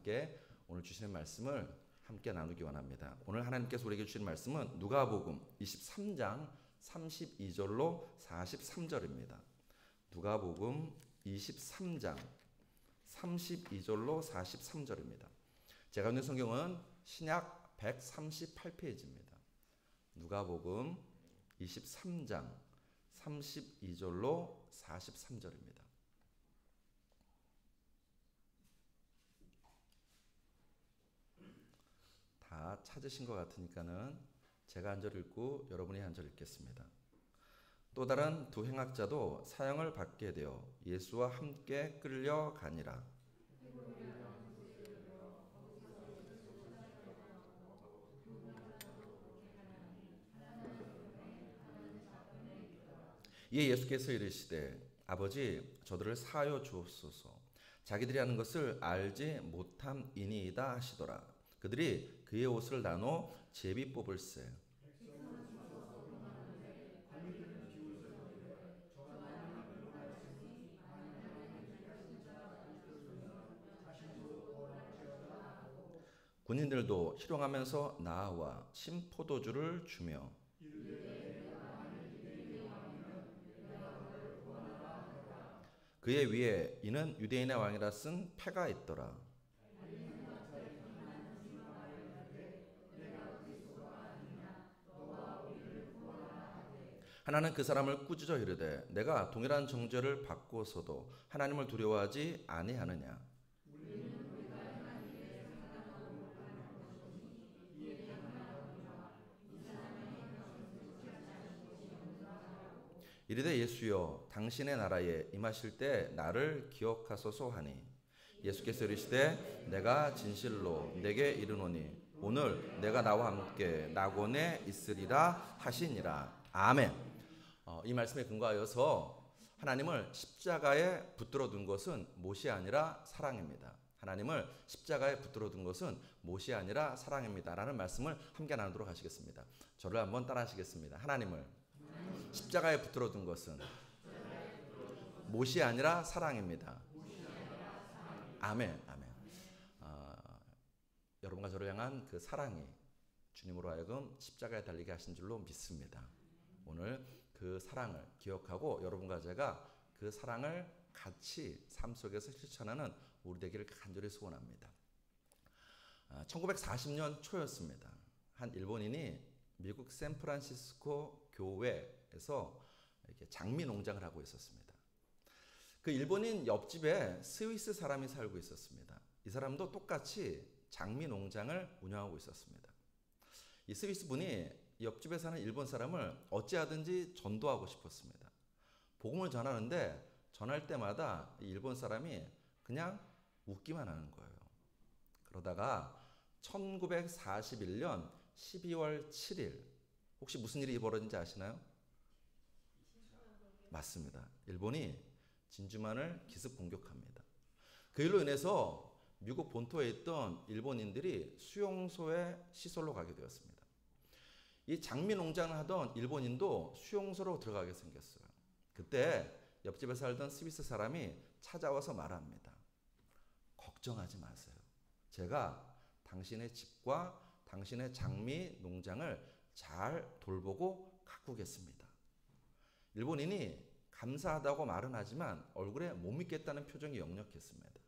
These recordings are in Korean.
함께 오늘 주시는 말씀을 함께 나누기 원합니다. 오늘 하나님께서 우리에게 주시는 말씀은 누가복음 23장 32절로 43절입니다. 누가복음 23장 32절로 43절입니다. 제가 읽는 성경은 신약 138페이지입니다. 누가복음 23장 32절로 43절입니다. 다 찾으신 것 같으니까는 제가 한 절 읽고 여러분이 한 절 읽겠습니다. 또 다른 두 행악자도 사형을 받게 되어 예수와 함께 끌려가니라. 이에 예수께서 이르시되 아버지 저들을 사하여 주옵소서. 자기들이 하는 것을 알지 못함이니이다 하시더라. 그들이 그의 옷을 나눠 제비 뽑을세. 군인들도 희롱하면서 나와 신포도주를 주며 그의 위에 이는 유대인의 왕이라 쓴 패가 있더라. 하나는 그 사람을 꾸짖어 이르되 내가 동일한 정죄를 받고서도 하나님을 두려워하지 아니하느냐. 이르되 예수여 당신의 나라에 임하실 때 나를 기억하소서 하니 예수께서 이르시되 내가 진실로 내게 이르노니 오늘 내가 나와 함께 낙원에 있으리라 하시니라. 아멘. 이 말씀에 근거하여서 하나님을 십자가에 붙들어 둔 것은 못이 아니라 사랑입니다. 하나님을 십자가에 붙들어 둔 것은 못이 아니라 사랑입니다. 라는 말씀을 함께 나누도록 하시겠습니다. 저를 한번 따라 하시겠습니다. 하나님을 십자가에 붙들어 둔 것은 못이 아니라 사랑입니다. 아멘. 아멘. 여러분과 저를 향한 그 사랑이 주님으로 하여금 십자가에 달리게 하신 줄로 믿습니다. 오늘 그 사랑을 기억하고 여러분과 제가 그 사랑을 같이 삶 속에서 실천하는 우리 되기를 간절히 소원합니다. 1940년 초였습니다. 한 일본인이 미국 샌프란시스코 교회에서 이렇게 장미 농장을 하고 있었습니다. 그 일본인 옆집에 스위스 사람이 살고 있었습니다. 이 사람도 똑같이 장미 농장을 운영하고 있었습니다. 이 스위스 분이 옆집에 사는 일본 사람을 어찌하든지 전도하고 싶었습니다. 복음을 전하는데 전할 때마다 일본 사람이 그냥 웃기만 하는 거예요. 그러다가 1941년 12월 7일 혹시 무슨 일이 벌어진지 아시나요? 맞습니다. 일본이 진주만을 기습 공격합니다. 그 일로 인해서 미국 본토에 있던 일본인들이 수용소에 시설로 가게 되었습니다. 이 장미 농장을 하던 일본인도 수용소로 들어가게 생겼어요. 그때 옆집에 살던 스위스 사람이 찾아와서 말합니다. 걱정하지 마세요. 제가 당신의 집과 당신의 장미 농장을 잘 돌보고 가꾸겠습니다. 일본인이 감사하다고 말은 하지만 얼굴에 못 믿겠다는 표정이 역력했습니다.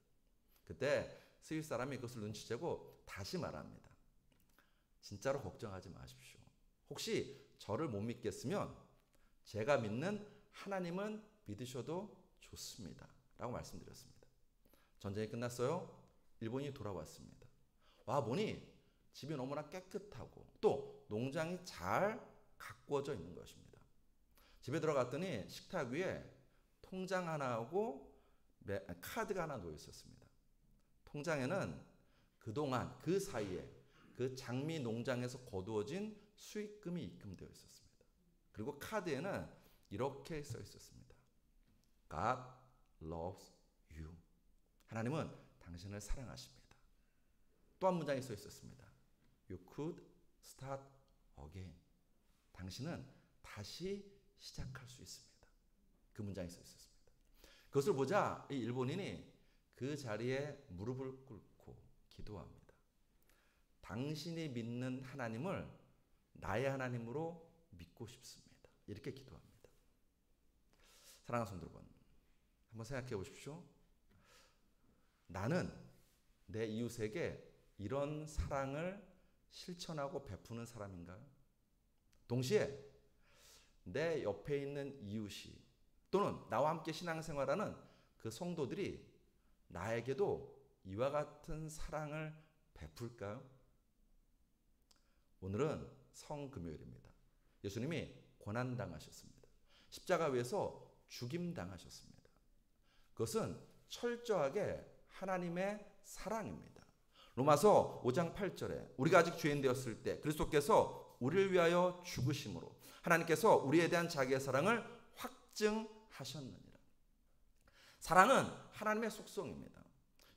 그때 스위스 사람이 그것을 눈치채고 다시 말합니다. 진짜로 걱정하지 마십시오. 혹시 저를 못 믿겠으면 제가 믿는 하나님은 믿으셔도 좋습니다. 라고 말씀드렸습니다. 전쟁이 끝났어요. 일본이 돌아왔습니다. 와 보니 집이 너무나 깨끗하고 또 농장이 잘 가꾸어져 있는 것입니다. 집에 들어갔더니 식탁 위에 통장 하나하고 카드가 하나 놓여 있었습니다. 통장에는 그동안 그 사이에 그 장미 농장에서 거두어진 수익금이 입금되어 있었습니다. 그리고 카드에는 이렇게 써 있었습니다. God loves you. 하나님은 당신을 사랑하십니다. 또 한 문장이 써 있었습니다. You could start again. 당신은 다시 시작할 수 있습니다. 그 문장이 써 있었습니다. 그것을 보자 이 일본인이 그 자리에 무릎을 꿇고 기도합니다. 당신이 믿는 하나님을 나의 하나님으로 믿고 싶습니다. 이렇게 기도합니다. 사랑하는 성도 여러분, 한번 생각해 보십시오. 나는 내 이웃에게 이런 사랑을 실천하고 베푸는 사람인가요? 동시에 내 옆에 있는 이웃이 또는 나와 함께 신앙생활하는 그 성도들이 나에게도 이와 같은 사랑을 베풀까요? 오늘은 성금요일입니다. 예수님이 고난당하셨습니다. 십자가 위에서 죽임당하셨습니다. 그것은 철저하게 하나님의 사랑입니다. 로마서 5장 8절에 우리가 아직 죄인 되었을 때 그리스도께서 우리를 위하여 죽으심으로 하나님께서 우리에 대한 자기의 사랑을 확증하셨느니라. 사랑은 하나님의 속성입니다.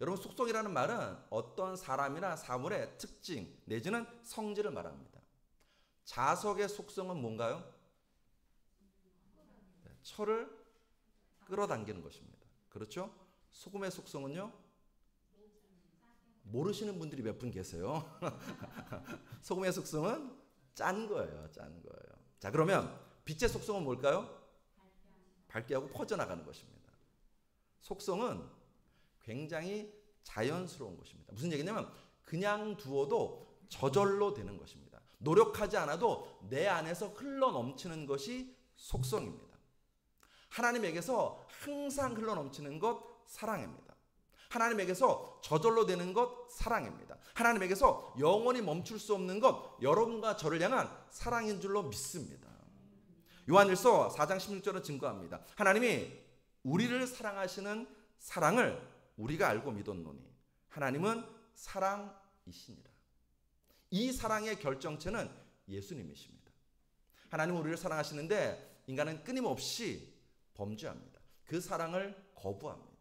여러분, 속성이라는 말은 어떤 사람이나 사물의 특징 내지는 성질을 말합니다. 자석의 속성은 뭔가요? 철을 끌어당기는 것입니다. 그렇죠? 소금의 속성은요? 모르시는 분들이 몇 분 계세요. 소금의 속성은 짠 거예요. 짠 거예요. 자, 그러면 빛의 속성은 뭘까요? 밝게 하고 퍼져나가는 것입니다. 속성은 굉장히 자연스러운 것입니다. 무슨 얘기냐면 그냥 두어도 저절로 되는 것입니다. 노력하지 않아도 내 안에서 흘러 넘치는 것이 속성입니다. 하나님에게서 항상 흘러 넘치는 것 사랑입니다. 하나님에게서 저절로 되는 것 사랑입니다. 하나님에게서 영원히 멈출 수 없는 것 여러분과 저를 향한 사랑인 줄로 믿습니다. 요한일서 4장 16절은 증거합니다. 하나님이 우리를 사랑하시는 사랑을 우리가 알고 믿었노니 하나님은 사랑이시니라. 이 사랑의 결정체는 예수님이십니다. 하나님은 우리를 사랑하시는데 인간은 끊임없이 범죄합니다. 그 사랑을 거부합니다.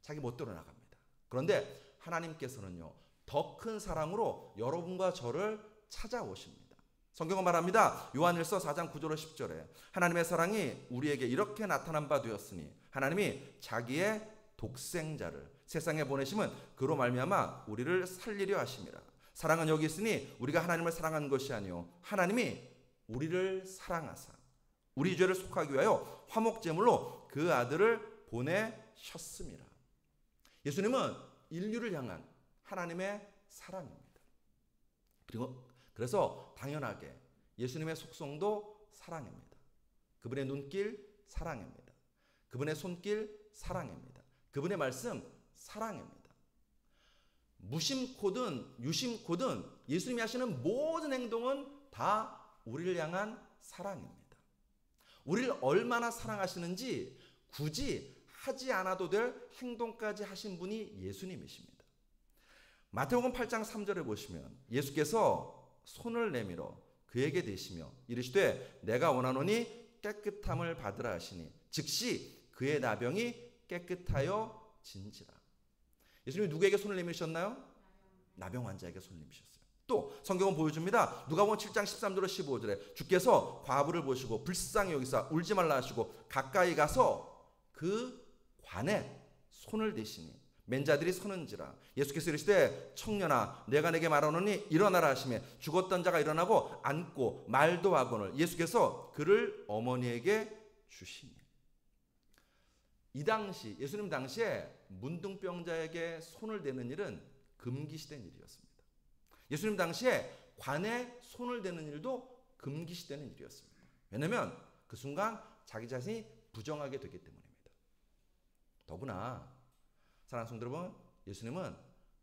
자기 멋대로 나갑니다. 그런데 하나님께서는요, 더 큰 사랑으로 여러분과 저를 찾아오십니다. 성경은 말합니다. 요한일서 4장 9절로 10절에 하나님의 사랑이 우리에게 이렇게 나타난 바 되었으니 하나님이 자기의 독생자를 세상에 보내심은 그로 말미암아 우리를 살리려 하심이라. 사랑은 여기 있으니 우리가 하나님을 사랑한 것이 아니요 하나님이 우리를 사랑하사 우리 죄를 속하기 위하여 화목제물로 그 아들을 보내셨음이라. 예수님은 인류를 향한 하나님의 사랑입니다. 그래서 당연하게 예수님의 속성도 사랑입니다. 그분의 눈길 사랑입니다. 그분의 손길 사랑입니다. 그분의 말씀 사랑입니다. 무심코든 유심코든 예수님이 하시는 모든 행동은 다 우리를 향한 사랑입니다. 우리를 얼마나 사랑하시는지 굳이 하지 않아도 될 행동까지 하신 분이 예수님이십니다. 마태복음 8장 3절에 보시면 예수께서 손을 내밀어 그에게 대시며 이르시되 내가 원하노니 깨끗함을 받으라 하시니 즉시 그의 나병이 깨끗하여 진지라. 예수님이 누구에게 손을 내미셨나요? 나병 환자에게 손을 내미셨어요. 또 성경은 보여줍니다. 누가복음 7장 13절로 15절에 주께서 과부를 보시고 불쌍히 여기사 울지 말라 하시고 가까이 가서 그 관에 손을 대시니 맨 자들이 서는지라. 예수께서 이르시되 청년아 내가 내게 말하노니 일어나라 하시매 죽었던 자가 일어나고 앉고 말도 하거늘 예수께서 그를 어머니에게 주시니. 이 당시 예수님 당시에 문둥병자에게 손을 대는 일은 금기시된 일이었습니다. 예수님 당시에 관에 손을 대는 일도 금기시되는 일이었습니다. 왜냐하면 그 순간 자기 자신이 부정하게 되기 때문입니다. 더구나 사랑하는 성도 여러분, 예수님은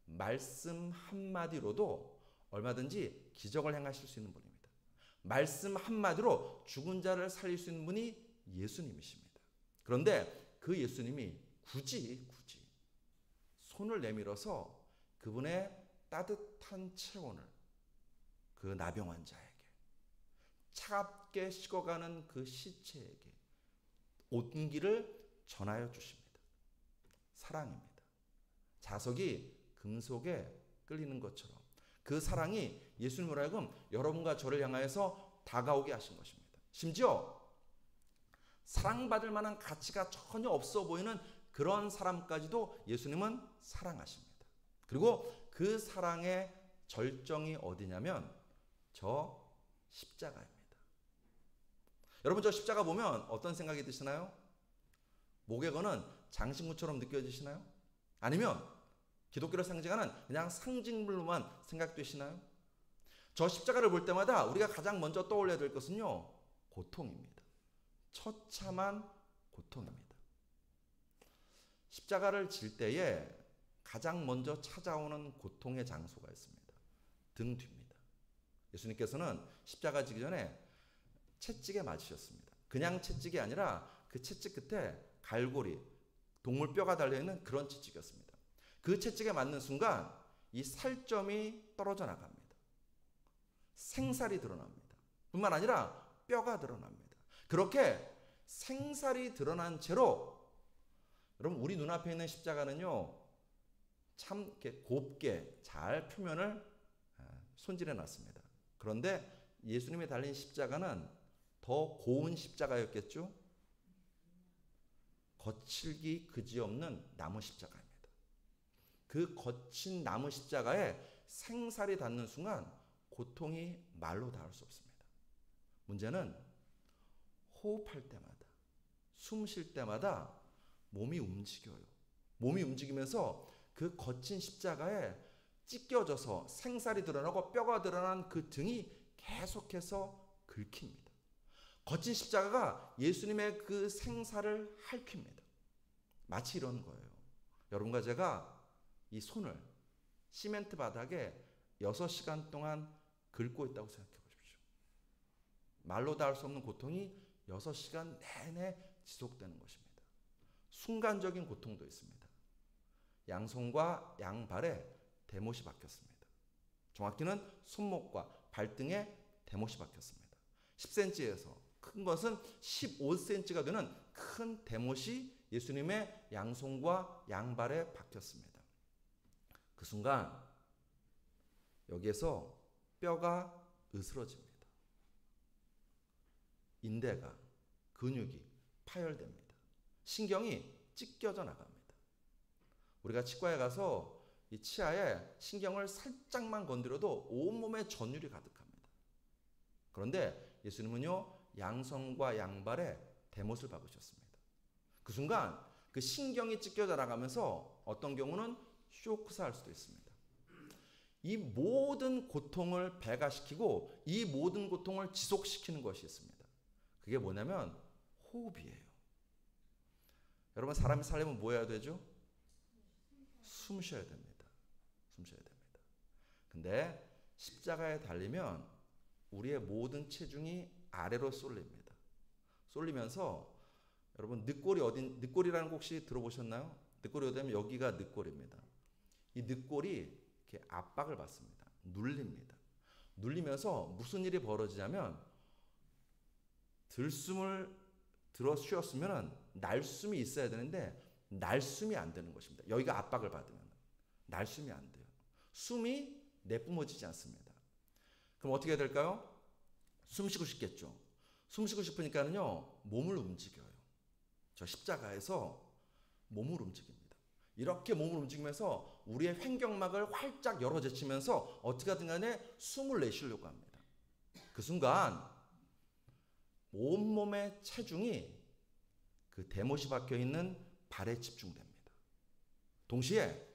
말씀 한마디로도 얼마든지 기적을 행하실 수 있는 분입니다. 말씀 한마디로 죽은 자를 살릴 수 있는 분이 예수님이십니다. 그런데 그 예수님이 굳이 손을 내밀어서 그분의 따뜻한 체온을 그 나병 환자에게, 차갑게 식어가는 그 시체에게 온기를 전하여 주십니다. 사랑입니다. 자석이 금속에 끌리는 것처럼 그 사랑이 예수님으로 하여금 여러분과 저를 향하여서 다가오게 하신 것입니다. 심지어 사랑받을 만한 가치가 전혀 없어 보이는 그런 사람까지도 예수님은 사랑하십니다. 그리고 그 사랑의 절정이 어디냐면 저 십자가입니다. 여러분, 저 십자가 보면 어떤 생각이 드시나요? 목에 거는 장신구처럼 느껴지시나요? 아니면 기독교를 상징하는 그냥 상징물로만 생각되시나요? 저 십자가를 볼 때마다 우리가 가장 먼저 떠올려야 될 것은요, 고통입니다. 처참한 고통입니다. 십자가를 질 때에 가장 먼저 찾아오는 고통의 장소가 있습니다. 등 뒤입니다. 예수님께서는 십자가 지기 전에 채찍에 맞으셨습니다. 그냥 채찍이 아니라 그 채찍 끝에 갈고리, 동물 뼈가 달려있는 그런 채찍이었습니다. 그 채찍에 맞는 순간 이 살점이 떨어져 나갑니다. 생살이 드러납니다. 뿐만 아니라 뼈가 드러납니다. 그렇게 생살이 드러난 채로, 여러분, 우리 눈앞에 있는 십자가는요, 참 이렇게 곱게 잘 표면을 손질해 놨습니다. 그런데 예수님이 달린 십자가는 더 고운 십자가였겠죠? 거칠기 그지없는 나무 십자가입니다. 그 거친 나무 십자가에 생살이 닿는 순간 고통이 말로 닿을 수 없습니다. 문제는 호흡할 때마다, 숨 쉴 때마다 몸이 움직여요. 몸이 움직이면서 그 거친 십자가에 찢겨져서 생살이 드러나고 뼈가 드러난 그 등이 계속해서 긁힙니다. 거친 십자가가 예수님의 그 생살을 핥힙니다. 마치 이런 거예요. 여러분과 제가 이 손을 시멘트 바닥에 6시간 동안 긁고 있다고 생각해 보십시오. 말로 닿을 수 없는 고통이 6시간 내내 지속되는 것입니다. 순간적인 고통도 있습니다. 양손과 양발에 대못이 박혔습니다. 정확히는 손목과 발등에 대못이 박혔습니다. 10cm에서 큰 것은 15cm가 되는 큰 대못이 예수님의 양손과 양발에 박혔습니다. 그 순간 여기에서 뼈가 으스러집니다. 인대가, 근육이 파열됩니다. 신경이 찢겨져 나갑니다. 우리가 치과에 가서 이 치아에 신경을 살짝만 건드려도 온몸에 전율이 가득합니다. 그런데 예수님은요, 양손과 양발에 대못을 박으셨습니다. 그 순간 그 신경이 찢겨져 나가면서 어떤 경우는 쇼크사 할 수도 있습니다. 이 모든 고통을 배가시키고 이 모든 고통을 지속시키는 것이 있습니다. 그게 뭐냐면 호흡이에요. 여러분, 사람이 살려면 뭐 해야 되죠? 숨 쉬어야 됩니다. 숨 쉬어야 됩니다. 근데 십자가에 달리면 우리의 모든 체중이 아래로 쏠립니다. 쏠리면서 여러분, 늑골이라는 거 혹시 들어보셨나요? 늑골이 어디냐면 여기가 늑골입니다. 이 늑골이 이렇게 압박을 받습니다. 눌립니다. 눌리면서 무슨 일이 벌어지냐면 들숨을 들어 쉬었으면 날숨이 있어야 되는데 날숨이 안 되는 것입니다. 여기가 압박을 받으면 날숨이 안 돼요. 숨이 내뿜어지지 않습니다. 그럼 어떻게 해야 될까요? 숨 쉬고 싶겠죠. 숨 쉬고 싶으니까는요, 몸을 움직여요. 저 십자가에서 몸을 움직입니다. 이렇게 몸을 움직이면서 우리의 횡격막을 활짝 열어 제치면서 어떻게 하든 간에 숨을 내쉬려고 합니다. 그 순간 온몸의 체중이 그 대못이 박혀 있는 발에 집중됩니다. 동시에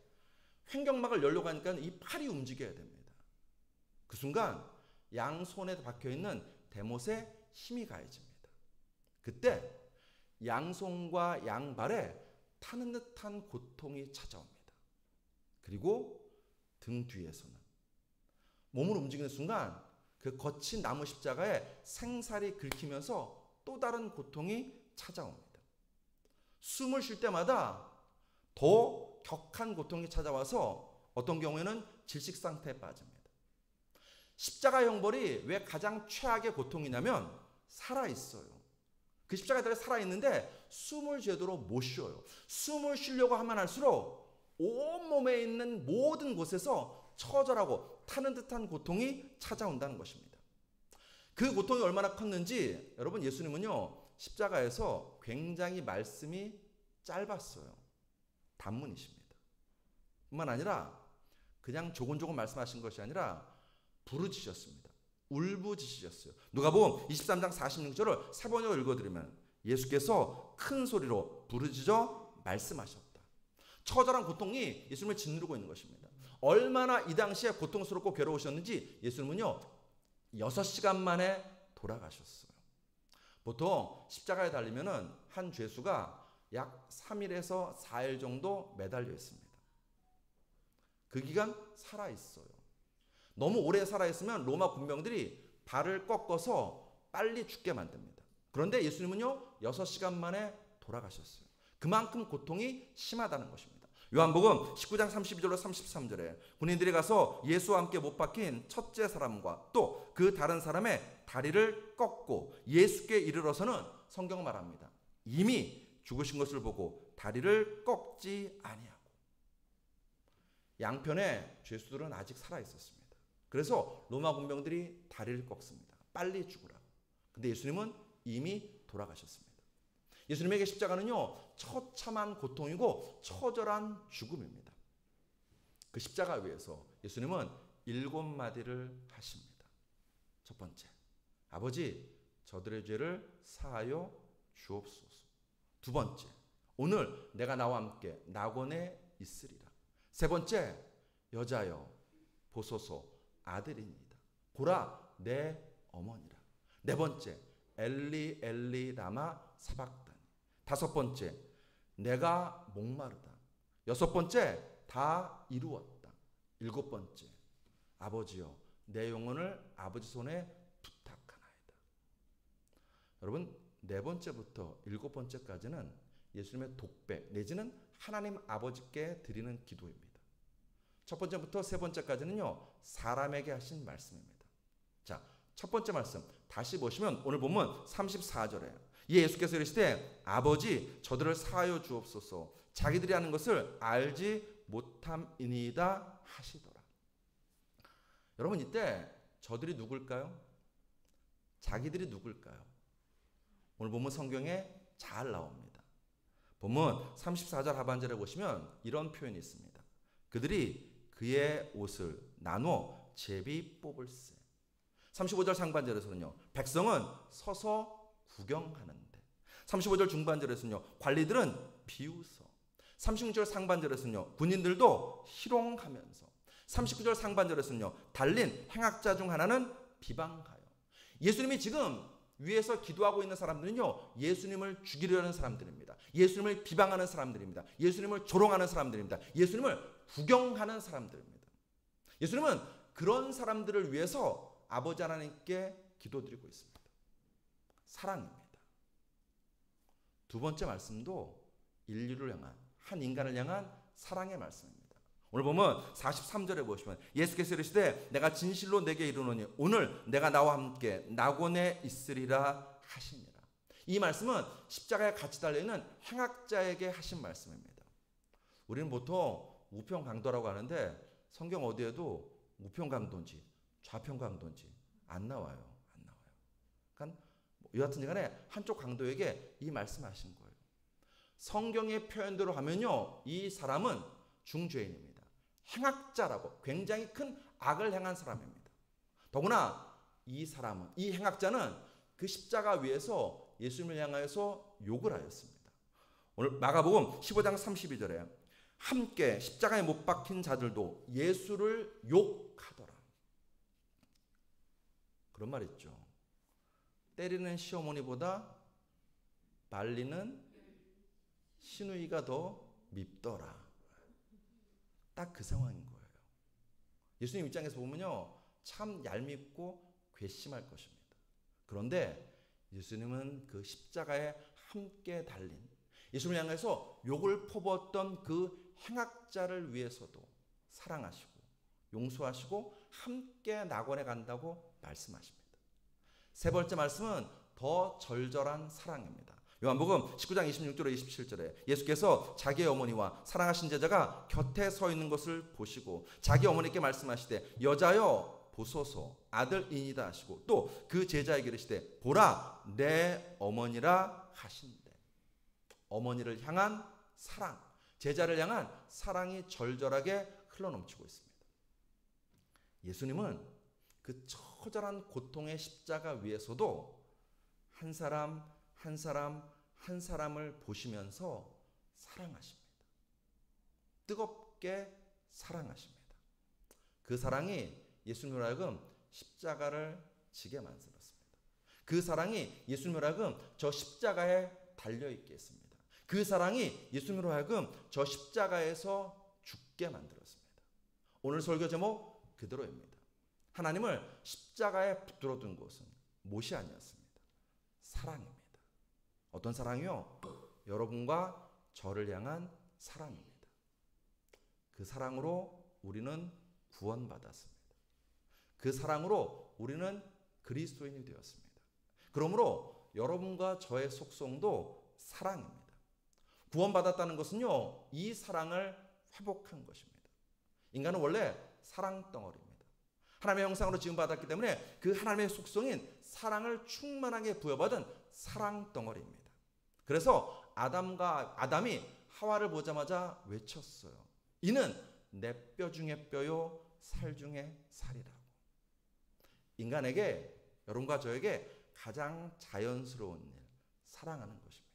횡격막을 열려고 하니까 이 팔이 움직여야 됩니다. 그 순간 양손에 박혀 있는 대못에 힘이 가해집니다. 그때 양손과 양발에 타는 듯한 고통이 찾아옵니다. 그리고 등 뒤에서는 몸을 움직이는 순간 그 거친 나무 십자가에 생살이 긁히면서 또 다른 고통이 찾아옵니다. 숨을 쉴 때마다 더 격한 고통이 찾아와서 어떤 경우에는 질식 상태에 빠집니다. 십자가 형벌이 왜 가장 최악의 고통이냐면 살아있어요. 그 십자가에 달려 살아있는데 숨을 제대로 못 쉬어요. 숨을 쉬려고 하면 할수록 온몸에 있는 모든 곳에서 처절하고 타는 듯한 고통이 찾아온다는 것입니다. 그 고통이 얼마나 컸는지 여러분, 예수님은요, 십자가에서 굉장히 말씀이 짧았어요. 단문이십니다. 뿐만 아니라 그냥 조곤조곤 말씀하신 것이 아니라 부르짖으셨습니다. 울부짖으셨어요. 누가복음 23장 46절을 세 번역으로 읽어드리면 예수께서 큰 소리로 부르짖어 말씀하셨다. 처절한 고통이 예수님을 짓누르고 있는 것입니다. 얼마나 이 당시에 고통스럽고 괴로우셨는지 예수님은요 6시간 만에 돌아가셨어요. 보통 십자가에 달리면은 한 죄수가 약 3일에서 4일 정도 매달려 있습니다. 그 기간 살아있어요. 너무 오래 살아있으면 로마 군병들이 발을 꺾어서 빨리 죽게 만듭니다. 그런데 예수님은요 6시간 만에 돌아가셨어요. 그만큼 고통이 심하다는 것입니다. 요한복음 19장 32절로 33절에 군인들이 가서 예수와 함께 못 박힌 첫째 사람과 또 그 다른 사람의 다리를 꺾고 예수께 이르러서는 성경은 말합니다. 이미 죽으신 것을 보고 다리를 꺾지 아니하고. 양편의 죄수들은 아직 살아 있었습니다. 그래서 로마 군병들이 다리를 꺾습니다. 빨리 죽으라. 근데 예수님은 이미 돌아가셨습니다. 예수님에게 십자가는요 처참한 고통이고 처절한 죽음입니다. 그 십자가 위에서 예수님은 7마디를 하십니다. 첫 번째, 아버지 저들의 죄를 사하여 주옵소서. 두 번째, 오늘 내가 나와 함께 낙원에 있으리라. 세 번째, 여자여 보소서 아들이니이다. 보라 내 어머니라. 네 번째, 엘리 엘리 라마 사박다니. 다섯 번째, 내가 목마르다. 여섯 번째, 다 이루었다. 일곱 번째, 아버지여 내 영혼을 아버지 손에 부탁하나이다. 여러분, 네 번째부터 일곱 번째까지는 예수님의 독배 내지는 하나님 아버지께 드리는 기도입니다. 첫 번째부터 세 번째까지는요 사람에게 하신 말씀입니다. 자, 첫 번째 말씀 다시 보시면 오늘 보면 34절에 예수께서 이르시되 아버지 저들을 사하여 주옵소서 자기들이 하는 것을 알지 못함이니이다 하시더라. 여러분, 이때 저들이 누굴까요? 자기들이 누굴까요? 오늘 보면 성경에 잘 나옵니다. 보면 34절 하반절에 보시면 이런 표현이 있습니다. 그들이 그의 옷을 나눠 제비 뽑을세. 35절 상반절에서는요 백성은 서서 구경하는데. 35절 중반절에서는요 관리들은 비웃어. 36절 상반절에서는요 군인들도 희롱하면서. 39절 상반절에서는요 달린 행악자 중 하나는 비방하여. 예수님이 지금 위에서 기도하고 있는 사람들은요 예수님을 죽이려는 사람들입니다. 예수님을 비방하는 사람들입니다. 예수님을 조롱하는 사람들입니다. 예수님을 구경하는 사람들입니다. 예수님은 그런 사람들을 위해서 아버지 하나님께 기도드리고 있습니다. 사랑입니다. 두 번째 말씀도 인류를 향한, 한 인간을 향한 사랑의 말씀입니다. 오늘 보면 43절에 보시면 예수께서 이르시되 내가 진실로 내게 이르노니 오늘 내가 나와 함께 낙원에 있으리라 하시니라. 이 말씀은 십자가에 같이 달려있는 행악자에게 하신 말씀입니다. 우리는 보통 우평강도라고 하는데 성경 어디에도 우평강도인지 좌평강도인지 안 나와요. 안 나와요. 그러니까 여하튼 간에 한쪽 강도에게 이 말씀하신 거예요. 성경의 표현대로 하면요 이 사람은 중죄인입니다. 행악자라고, 굉장히 큰 악을 행한 사람입니다. 더구나 이 사람은, 이 행악자는 그 십자가 위에서 예수님을 향하여서 욕을 하였습니다. 오늘 마가복음 15장 32절에 함께 십자가에 못 박힌 자들도 예수를 욕하더라. 그런 말 있죠. 때리는 시어머니보다 말리는 시누이가 더 밉더라. 딱 그 상황인 거예요. 예수님 입장에서 보면요 참 얄밉고 괘씸할 것입니다. 그런데 예수님은 그 십자가에 함께 달린, 예수님을 향해서 욕을 퍼부었던 그 행악자를 위해서도 사랑하시고 용서하시고 함께 낙원에 간다고 말씀하십니다. 세 번째 말씀은 더 절절한 사랑입니다. 요한복음 19장 26절에 27절에 예수께서 자기의 어머니와 사랑하신 제자가 곁에 서 있는 것을 보시고 자기 어머니께 말씀하시되 여자여 보소서 아들이니다 하시고 또 그 제자에게 이르시되 보라 내 어머니라 하신대. 어머니를 향한 사랑, 제자를 향한 사랑이 절절하게 흘러넘치고 있습니다. 예수님은 그 처절한 고통의 십자가 위에서도 한 사람 한 사람 한 사람을 보시면서 사랑하십니다. 뜨겁게 사랑하십니다. 그 사랑이 예수님으로 하여금 십자가를 지게 만들었습니다. 그 사랑이 예수님으로 하여금 저 십자가에 달려있게 했습니다. 그 사랑이 예수님으로 하여금 저 십자가에서 죽게 만들었습니다. 오늘 설교 제목 그대로입니다. 하나님을 십자가에 붙들어둔 것은 못이 아니었습니다. 사랑입니다. 어떤 사랑이요? 여러분과 저를 향한 사랑입니다. 그 사랑으로 우리는 구원받았습니다. 그 사랑으로 우리는 그리스도인이 되었습니다. 그러므로 여러분과 저의 속성도 사랑입니다. 구원받았다는 것은요, 이 사랑을 회복한 것입니다. 인간은 원래 사랑 덩어리입니다. 하나님의 형상으로 지음받았기 때문에 그 하나님의 속성인 사랑을 충만하게 부여받은 사랑 덩어리입니다. 그래서 아담이 하와를 보자마자 외쳤어요. 이는 내 뼈 중에 뼈요 살 중에 살이라고. 인간에게, 여러분과 저에게 가장 자연스러운 일, 사랑하는 것입니다.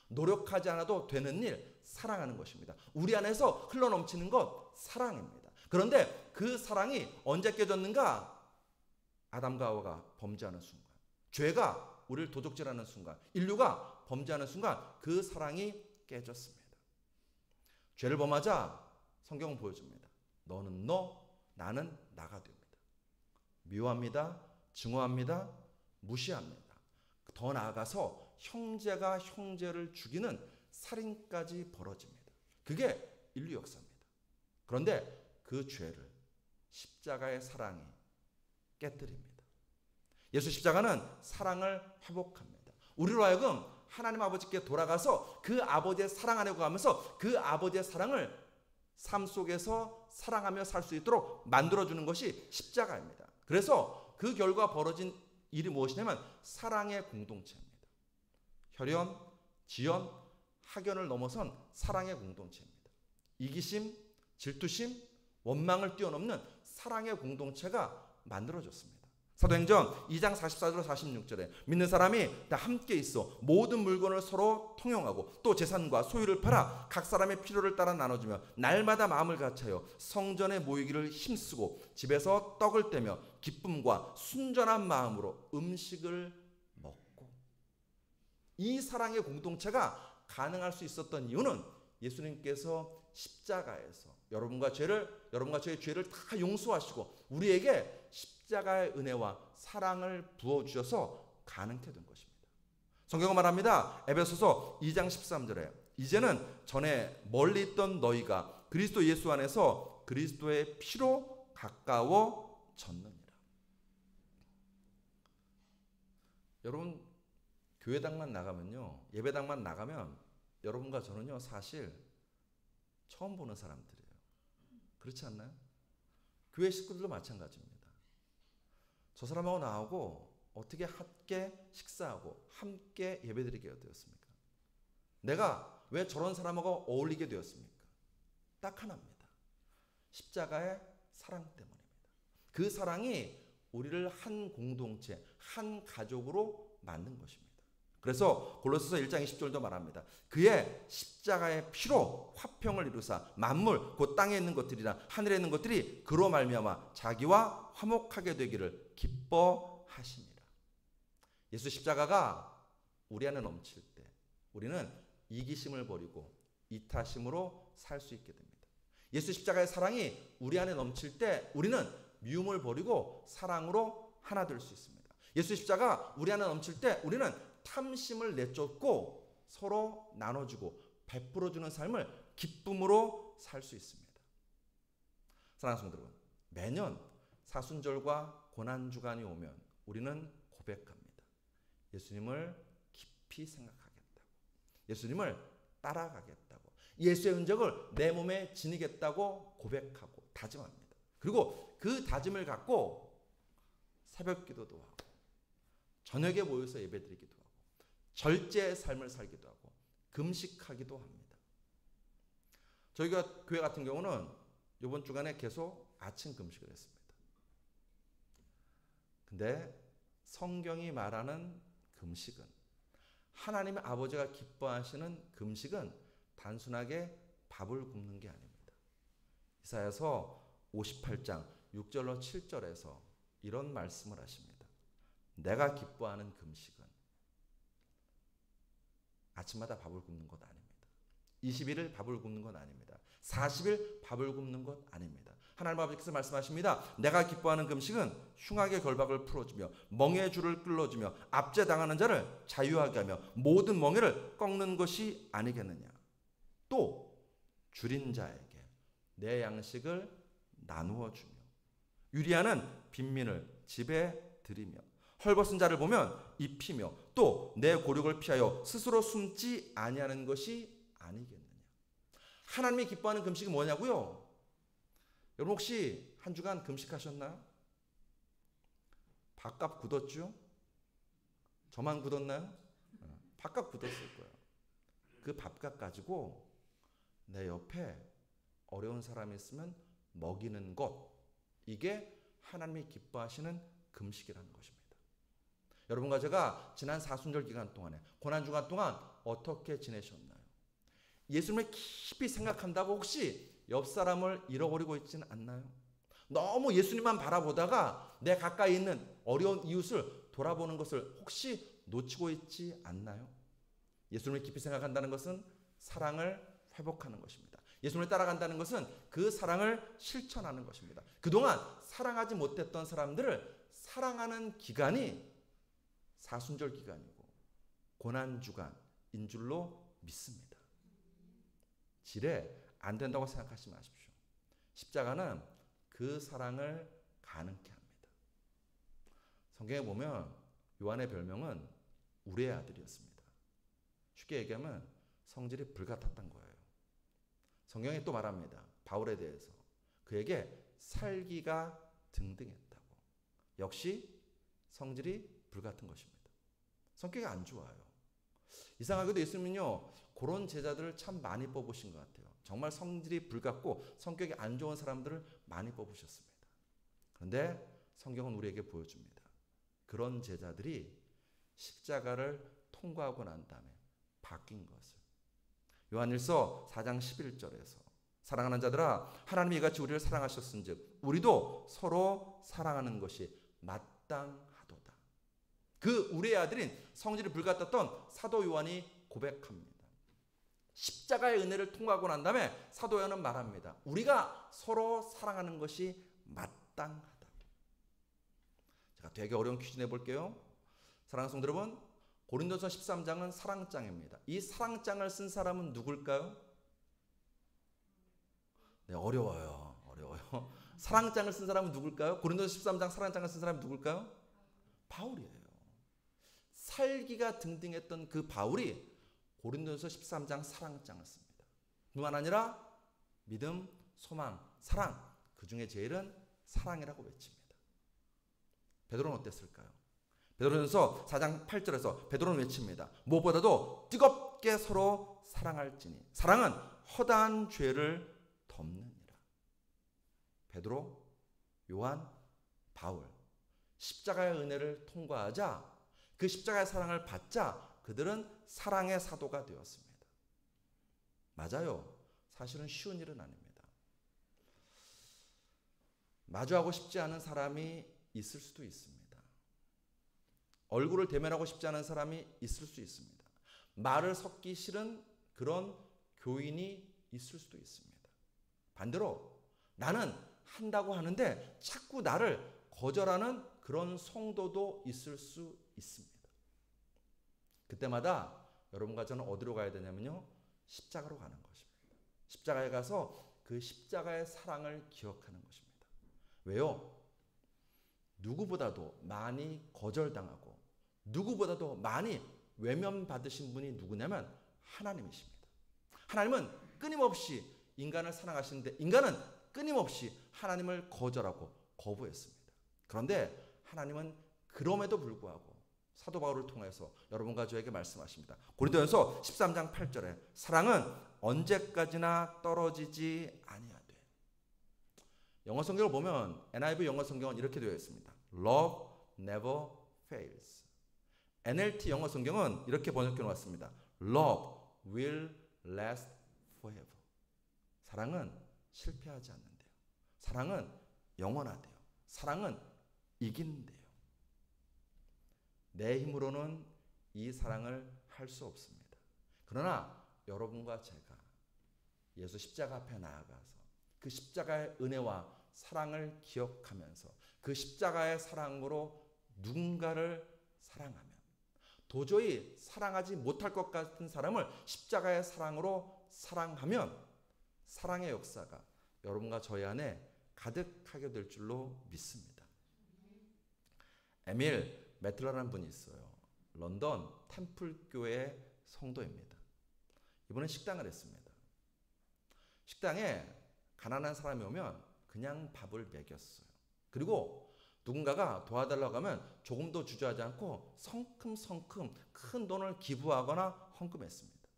노력하지 않아도 되는 일, 사랑하는 것입니다. 우리 안에서 흘러넘치는 것, 사랑입니다. 그런데 그 사랑이 언제 깨졌는가? 아담과 하와가 범죄하는 순간, 죄가 우리를 도적질하는 순간, 인류가 범죄하는 순간 그 사랑이 깨졌습니다. 죄를 범하자 성경은 보여줍니다. 너는 너, 나는 나가 됩니다. 미워합니다. 증오합니다. 무시합니다. 더 나아가서 형제가 형제를 죽이는 살인까지 벌어집니다. 그게 인류 역사입니다. 그런데 그 죄를 십자가의 사랑이 깨뜨립니다. 예수 십자가는 사랑을 회복합니다. 우리로 하여금 하나님 아버지께 돌아가서 그 아버지의 사랑 안에 가면서 그 아버지의 사랑을 삶 속에서 사랑하며 살 수 있도록 만들어주는 것이 십자가입니다. 그래서 그 결과 벌어진 일이 무엇이냐면 사랑의 공동체입니다. 혈연, 지연, 학연을 넘어선 사랑의 공동체입니다. 이기심, 질투심, 원망을 뛰어넘는 사랑의 공동체가 만들어졌습니다. 사도행전 2장 44절 46절에 믿는 사람이 다 함께 있어 모든 물건을 서로 통용하고 또 재산과 소유를 팔아 각 사람의 필요를 따라 나눠주며 날마다 마음을 같이하여 성전에 모이기를 힘쓰고 집에서 떡을 떼며 기쁨과 순전한 마음으로 음식을 먹고. 이 사랑의 공동체가 가능할 수 있었던 이유는 예수님께서 십자가에서 여러분과 저의 죄를 다 용서하시고 우리에게 십자가의 은혜와 사랑을 부어주셔서 가능케 된 것입니다. 성경은 말합니다. 에베소서 2장 13절에 이제는 전에 멀리 있던 너희가 그리스도 예수 안에서 그리스도의 피로 가까워졌느니라. 여러분, 교회당만 나가면요, 예배당만 나가면 여러분과 저는요, 사실 처음 보는 사람들이에요. 그렇지 않나요? 교회 식구들도 마찬가지입니다. 저 사람하고 나하고 어떻게 함께 식사하고 함께 예배드리게 되었습니까? 내가 왜 저런 사람하고 어울리게 되었습니까? 딱 하나입니다. 십자가의 사랑 때문입니다. 그 사랑이 우리를 한 공동체, 한 가족으로 만든 것입니다. 그래서 골로새서 1장 20절도 말합니다. 그의 십자가의 피로 화평을 이루사 만물 곧 땅에 있는 것들이나 하늘에 있는 것들이 그로 말미암아 자기와 화목하게 되기를 기뻐하시니라. 예수 십자가가 우리 안에 넘칠 때 우리는 이기심을 버리고 이타심으로 살 수 있게 됩니다. 예수 십자가의 사랑이 우리 안에 넘칠 때 우리는 미움을 버리고 사랑으로 하나 될 수 있습니다. 예수 십자가 우리 안에 넘칠 때 우리는 탐심을 내쫓고 서로 나눠주고 베풀어주는 삶을 기쁨으로 살 수 있습니다. 사랑하는 성도 여러분, 매년 사순절과 고난주간이 오면 우리는 고백합니다. 예수님을 깊이 생각하겠다고, 예수님을 따라가겠다고, 예수의 흔적을 내 몸에 지니겠다고 고백하고 다짐합니다. 그리고 그 다짐을 갖고 새벽 기도도 하고 저녁에 모여서 예배드리기도 하고 절제의 삶을 살기도 하고 금식하기도 합니다. 저희가 교회 같은 경우는 이번 주간에 계속 아침 금식을 했습니다. 근데 성경이 말하는 금식은, 하나님의 아버지가 기뻐하시는 금식은 단순하게 밥을 굶는 게 아닙니다. 이사야서 58장 6절로 7절에서 이런 말씀을 하십니다. 내가 기뻐하는 금식은 아침마다 밥을 굶는 것 아닙니다. 21일 밥을 굶는 것 아닙니다. 40일 밥을 굶는 것 아닙니다. 하나님 아버지께서 말씀하십니다. 내가 기뻐하는 금식은 흉악의 결박을 풀어주며 멍에의 줄을 끌어주며 압제당하는 자를 자유하게 하며 모든 멍에를 꺾는 것이 아니겠느냐. 또 줄인 자에게 내 양식을 나누어 주며 유리하는 빈민을 집에 들이며 헐벗은 자를 보면 입히며 또 내 고륙을 피하여 스스로 숨지 아니하는 것이 아니겠느냐. 하나님이 기뻐하는 금식이 뭐냐고요? 여러분 혹시 한 주간 금식하셨나요? 밥값 굳었죠? 저만 굳었나요? 밥값 굳었을 거예요. 그 밥값 가지고 내 옆에 어려운 사람이 있으면 먹이는 것, 이게 하나님이 기뻐하시는 금식이라는 것입니다. 여러분과 제가 지난 사순절 기간 동안에, 고난주간 동안 어떻게 지내셨나요? 예수님을 깊이 생각한다고 혹시 옆 사람을 잃어버리고 있지는 않나요? 너무 예수님만 바라보다가 내 가까이 있는 어려운 이웃을 돌아보는 것을 혹시 놓치고 있지 않나요? 예수님을 깊이 생각한다는 것은 사랑을 회복하는 것입니다. 예수님을 따라간다는 것은 그 사랑을 실천하는 것입니다. 그동안 사랑하지 못했던 사람들을 사랑하는 기간이 사순절 기간이고 고난주간인 줄로 믿습니다. 지레 안 된다고 생각하지 마십시오. 십자가는 그 사랑을 가능케 합니다. 성경에 보면 요한의 별명은 우리의 아들이었습니다. 쉽게 얘기하면 성질이 불같았던 거예요. 성경에 또 말합니다. 바울에 대해서 그에게 살기가 등등했다고. 역시 성질이 불같은 것입니다. 성격이 안 좋아요. 이상하게도 예수님은요, 그런 제자들을 참 많이 뽑으신 것 같아요. 정말 성질이 불같고 성격이 안 좋은 사람들을 많이 뽑으셨습니다. 그런데 성경은 우리에게 보여줍니다. 그런 제자들이 십자가를 통과하고 난 다음에 바뀐 것을. 요한일서 4장 11절에서 사랑하는 자들아 하나님이 이같이 우리를 사랑하셨은즉 우리도 서로 사랑하는 것이 마땅하도다. 그 우리의 아들인 성질이 불같았던 사도 요한이 고백합니다. 십자가의 은혜를 통과하고 난 다음에 사도 요한은 말합니다. 우리가 서로 사랑하는 것이 마땅하다. 제가 되게 어려운 퀴즈 내볼게요. 사랑하는 성도 여러분, 고린도서 13장은 사랑장입니다. 이 사랑장을 쓴 사람은 누굴까요? 네, 어려워요. 사랑장을 쓴 사람은 누굴까요? 고린도서 13장 사랑장을 쓴 사람은 누굴까요? 바울이에요. 살기가 등등했던 그 바울이 고린도서 13장 사랑장을 씁니다. 뿐만 아니라 믿음, 소망, 사랑, 그 중에 제일은 사랑이라고 외칩니다. 베드로는 어땠을까요? 베드로전서 4장 8절에서 베드로는 외칩니다. 무엇보다도 뜨겁게 서로 사랑할지니 사랑은 허다한 죄를 덮느니라. 베드로, 요한, 바울, 십자가의 은혜를 통과하자, 그 십자가의 사랑을 받자 그들은 사랑의 사도가 되었습니다. 맞아요. 사실은 쉬운 일은 아닙니다. 마주하고 싶지 않은 사람이 있을 수도 있습니다. 얼굴을 대면하고 싶지 않은 사람이 있을 수 있습니다. 말을 섞기 싫은 그런 교인이 있을 수도 있습니다. 반대로 나는 한다고 하는데 자꾸 나를 거절하는 그런 성도도 있을 수 있습니다. 그때마다 여러분과 저는 어디로 가야 되냐면요, 십자가로 가는 것입니다. 십자가에 가서 그 십자가의 사랑을 기억하는 것입니다. 왜요? 누구보다도 많이 거절당하고 누구보다도 많이 외면받으신 분이 누구냐면 하나님이십니다. 하나님은 끊임없이 인간을 사랑하시는데 인간은 끊임없이 하나님을 거절하고 거부했습니다. 그런데 하나님은 그럼에도 불구하고 사도 바울을 통해서 여러분과 저에게 말씀하십니다. 고린도전서 13장 8절에 사랑은 언제까지나 떨어지지 아니하되. 영어 성경을 보면 NIV 영어 성경은 이렇게 되어 있습니다. Love never fails. NLT 영어 성경은 이렇게 번역해 놓았습니다. Love will last forever. 사랑은 실패하지 않는데요. 사랑은 영원하대요. 사랑은 이긴대요. 내 힘으로는 이 사랑을 할 수 없습니다. 그러나 여러분과 제가 예수 십자가 앞에 나아가서 그 십자가의 은혜와 사랑을 기억하면서 그 십자가의 사랑으로 누군가를 사랑하면, 도저히 사랑하지 못할 것 같은 사람을 십자가의 사랑으로 사랑하면 사랑의 역사가 여러분과 저희 안에 가득하게 될 줄로 믿습니다. 에밀 매틀러라는 분이 있어요. 런던 템플교회 성도입니다. 이번에 식당을 했습니다. 식당에 가난한 사람이 오면 그냥 밥을 먹였어요. 그리고 누군가가 도와달라고 하면 조금도 주저하지 않고 성큼성큼 큰 돈을 기부하거나 헌금했습니다.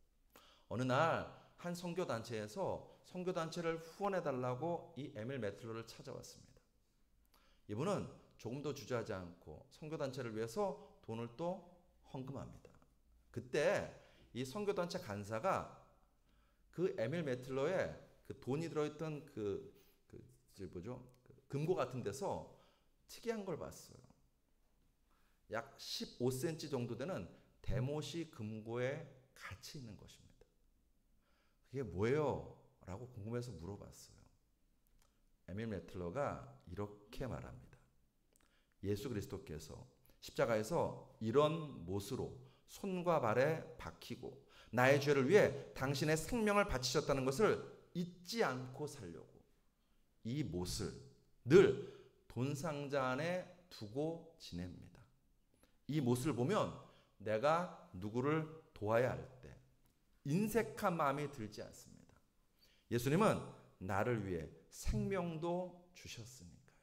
어느 날 한 선교단체에서 선교단체를 후원해달라고 이 에밀 매틀러를 찾아왔습니다. 이분은 조금도 주저하지 않고 선교단체를 위해서 돈을 또 헌금합니다. 그때 이 선교단체 간사가 그 에밀 매틀러의 그 돈이 들어있던 금고 같은 데서 특이한 걸 봤어요. 약 15cm 정도 되는 대못이 금고에 갇혀 있는 것입니다. 그게 뭐예요? 라고 궁금해서 물어봤어요. 에밀 매틀러가 이렇게 말합니다. 예수 그리스도께서 십자가에서 이런 못으로 손과 발에 박히고 나의 죄를 위해 당신의 생명을 바치셨다는 것을 잊지 않고 살려고 이 못을 늘 돈상자 안에 두고 지냅니다. 이 못을 보면 내가 누구를 도와야 할 때 인색한 마음이 들지 않습니다. 예수님은 나를 위해 생명도 주셨으니까요.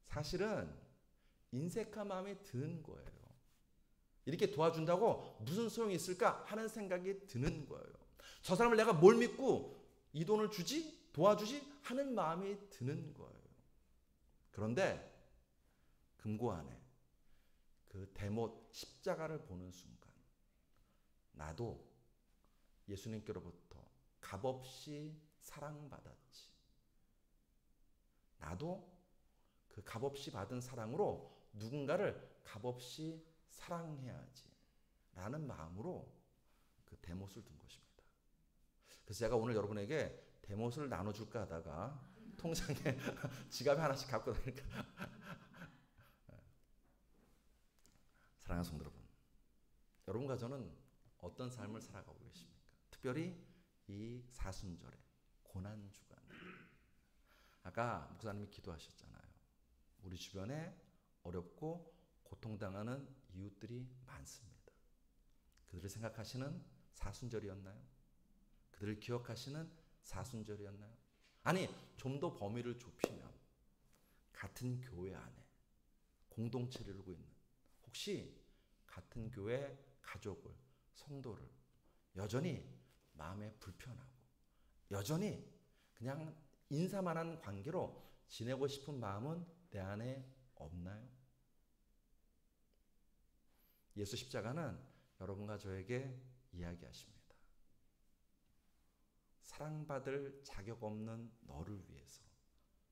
사실은 인색한 마음이 드는 거예요. 이렇게 도와준다고 무슨 소용이 있을까 하는 생각이 드는 거예요. 저 사람을 내가 뭘 믿고 이 돈을 주지? 도와주지? 하는 마음이 드는 거예요. 그런데 금고 안에 그 대못 십자가를 보는 순간 나도 예수님께로부터 값없이 사랑받았지. 나도 그 값없이 받은 사랑으로 누군가를 값없이 사랑해야지 라는 마음으로 그 대못을 둔 것입니다. 그래서 제가 오늘 여러분에게 대못을 나눠줄까 하다가 통장에 지갑에 하나씩 갖고 다니까 사랑하는 성도 여러분, 여러분과 저는 어떤 삶을 살아가고 계십니까? 특별히 이 사순절에 고난주간, 아까 목사님이 기도하셨잖아요. 우리 주변에 어렵고 고통당하는 이웃들이 많습니다. 그들을 생각하시는 사순절이었나요? 그들을 기억하시는 사순절이었나요? 아니, 좀 더 범위를 좁히면 같은 교회 안에 공동체를 이루고 있는, 혹시 같은 교회 가족을, 성도를 여전히 마음에 불편하고 여전히 그냥 인사만 하는 관계로 지내고 싶은 마음은 내 안에 없나요? 예수 십자가는 여러분과 저에게 이야기하십니다. 사랑받을 자격 없는 너를 위해서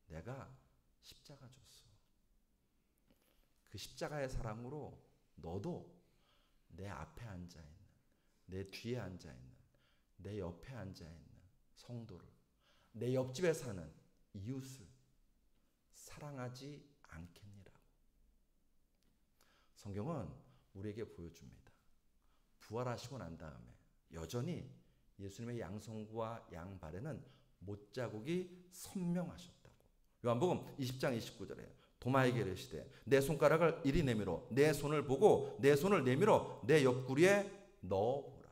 내가 십자가 줬어. 그 십자가의 사랑으로 너도 내 앞에 앉아있는, 내 뒤에 앉아있는, 내 옆에 앉아있는 성도를, 내 옆집에 사는 이웃을 사랑하지 않겠니라고. 성경은 우리에게 보여줍니다. 부활하시고 난 다음에 여전히 예수님의 양손과 양발에는 못자국이 선명하셨다고. 요한복음 20장 29절에 도마에게 이르시되 내 손가락을 이리 내밀어 내 손을 보고 내 손을 내밀어 내 옆구리에 넣어보라.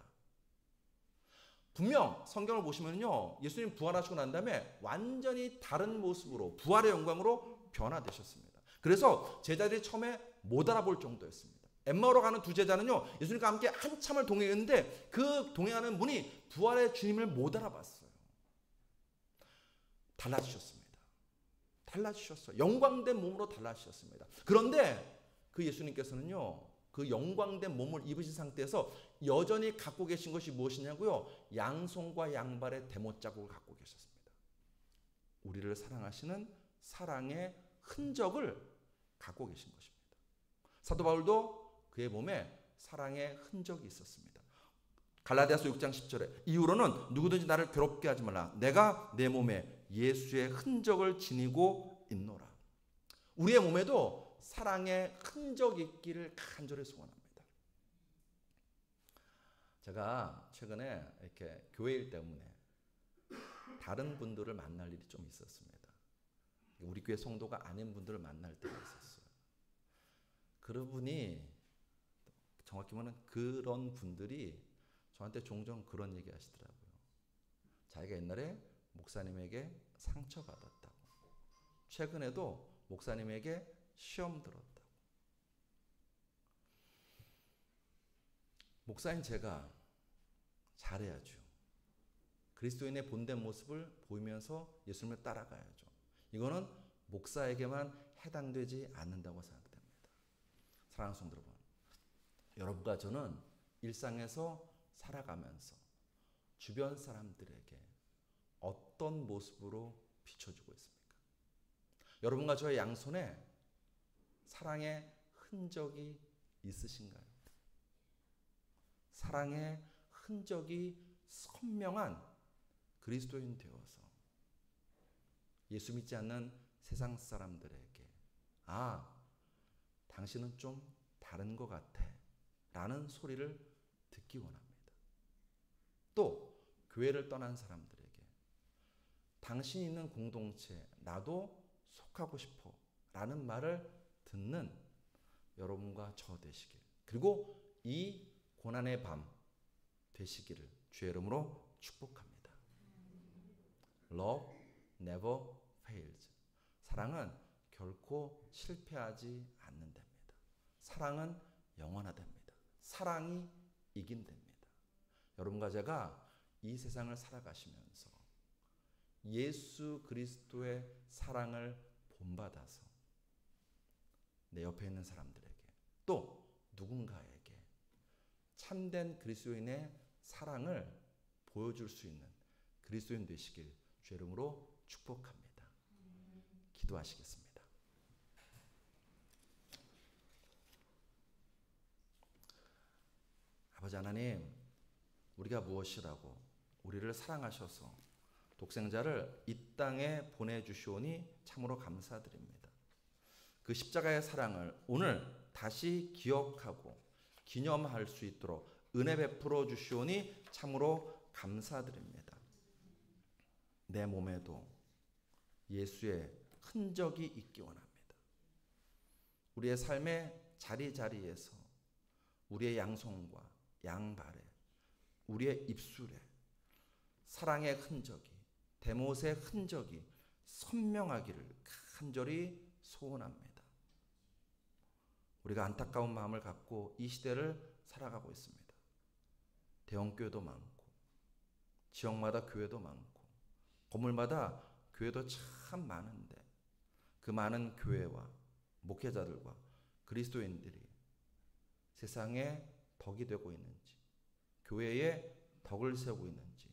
분명 성경을 보시면요, 예수님 부활하시고 난 다음에 완전히 다른 모습으로 부활의 영광으로 변화되셨습니다. 그래서 제자들이 처음에 못 알아볼 정도였습니다. 엠마오로 가는 두 제자는요, 예수님과 함께 한참을 동행했는데 그 동행하는 분이 부활의 주님을 못 알아봤어요. 달라지셨습니다. 달라지셨어요. 영광된 몸으로 달라지셨습니다. 그런데 그 예수님께서는요, 그 영광된 몸을 입으신 상태에서 여전히 갖고 계신 것이 무엇이냐고요? 양손과 양발의 대못 자국을 갖고 계셨습니다. 우리를 사랑하시는 사랑의 흔적을 갖고 계신 것입니다. 사도 바울도 그의 몸에 사랑의 흔적이 있었습니다. 갈라디아서 6장 10절에 이후로는 누구든지 나를 괴롭게 하지 말라. 내가 내 몸에 예수의 흔적을 지니고 있노라. 우리의 몸에도 사랑의 흔적이 있기를 간절히 소원합니다. 제가 최근에 이렇게 교회 일 때문에 다른 분들을 만날 일이 좀 있었습니다. 우리 교회 성도가 아닌 분들을 만날 때가 있었어요. 그분이 정확히 말하면 그런 분들이 저한테 종종 그런 얘기 하시더라고요. 자기가 옛날에 목사님에게 상처받았다고. 최근에도 목사님에게 시험 들었다고. 목사인 제가 잘해야죠. 그리스도인의 본된 모습을 보이면서 예수님을 따라가야죠. 이거는 목사에게만 해당되지 않는다고 생각됩니다. 사랑하는 성도 여러분, 여러분과 저는 일상에서 살아가면서 주변 사람들에게 어떤 모습으로 비춰주고 있습니까? 여러분과 저의 양손에 사랑의 흔적이 있으신가요? 사랑의 흔적이 선명한 그리스도인 되어서 예수 믿지 않는 세상 사람들에게 당신은 좀 다른 것 같아 라는 소리를 듣기 원합니다. 또 교회를 떠난 사람들에게 당신이 있는 공동체 나도 속하고 싶어 라는 말을 듣는 여러분과 저 되시길, 그리고 이 고난의 밤 되시기를 주의 이름으로 축복합니다. Love never fails. 사랑은 결코 실패하지 않는답니다. 사랑은 영원하답니다. 사랑이 이긴답니다. 여러분과 제가 이 세상을 살아가시면서 예수 그리스도의 사랑을 본받아서 내 옆에 있는 사람들에게 또 누군가에게 참된 그리스도인의 사랑을 보여줄 수 있는 그리스도인 되시길 주의 이름으로 축복합니다. 기도하시겠습니다. 아버지 하나님, 우리가 무엇이라고 우리를 사랑하셔서 독생자를 이 땅에 보내주시오니 참으로 감사드립니다. 그 십자가의 사랑을 오늘 다시 기억하고 기념할 수 있도록 은혜 베풀어 주시오니 참으로 감사드립니다. 내 몸에도 예수의 흔적이 있기 원합니다. 우리의 삶의 자리자리에서 우리의 양손과 양발에, 우리의 입술에 사랑의 흔적이, 대못의 흔적이 선명하기를 간절히 소원합니다. 우리가 안타까운 마음을 갖고 이 시대를 살아가고 있습니다. 대형교회도 많고 지역마다 교회도 많고 건물마다 교회도 참 많은데 그 많은 교회와 목회자들과 그리스도인들이 세상에 덕이 되고 있는지, 교회에 덕을 세우고 있는지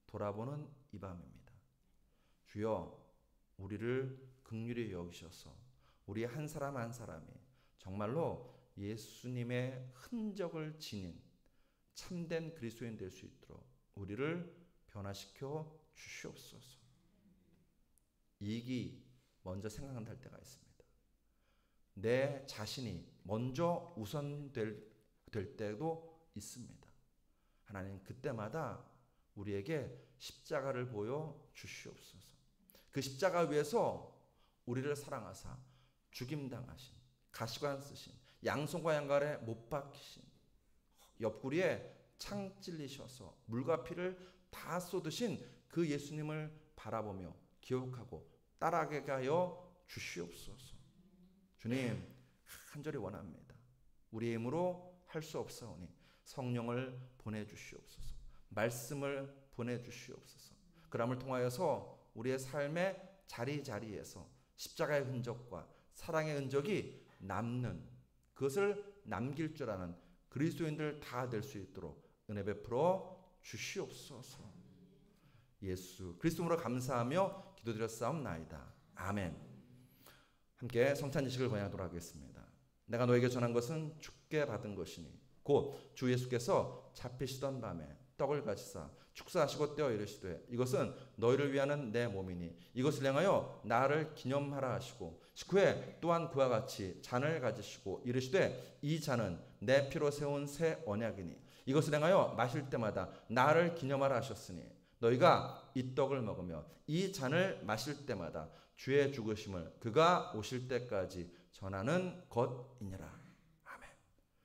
돌아보는 이 밤입니다. 주여, 우리를 긍휼히 여기셔서 우리 한 사람 한 사람이 정말로 예수님의 흔적을 지닌 참된 그리스도인 될 수 있도록 우리를 변화시켜 주시옵소서. 이익이 먼저 생각날 때가 있습니다. 내 자신이 먼저 우선될 때도 있습니다. 하나님, 그때마다 우리에게 십자가를 보여 주시옵소서. 그 십자가 위에서 우리를 사랑하사 죽임당하신, 가시관 쓰신, 양손과 양발에 못 박히신, 옆구리에 창 찔리셔서 물과 피를 다 쏟으신 그 예수님을 바라보며 기억하고 따라가게 하여 주시옵소서. 주님, 간절히 원합니다. 우리의 힘으로 할 수 없사오니 성령을 보내주시옵소서. 말씀을 보내주시옵소서. 그람을 통하여서 우리의 삶의 자리자리에서 십자가의 흔적과 사랑의 흔적이 남는, 그것을 남길 줄 아는 그리스도인들 다 될 수 있도록 은혜 베풀어 주시옵소서. 예수 그리스도로 감사하며 기도드렸사옵나이다. 아멘. 함께 성찬이식을 권하도록 하겠습니다. 내가 너에게 전한 것은 주께 받은 것이니 곧 주 예수께서 잡히시던 밤에 떡을 가지사 축사하시고 떼어 이르시되 이것은 너희를 위하는 내 몸이니 이것을 행하여 나를 기념하라 하시고 식후에 또한 그와 같이 잔을 가지시고 이르시되 이 잔은 내 피로 세운 새 언약이니 이것을 행하여 마실 때마다 나를 기념하라 하셨으니 너희가 이 떡을 먹으며 이 잔을 마실 때마다 주의 죽으심을 그가 오실 때까지 전하는 것이니라. 아멘.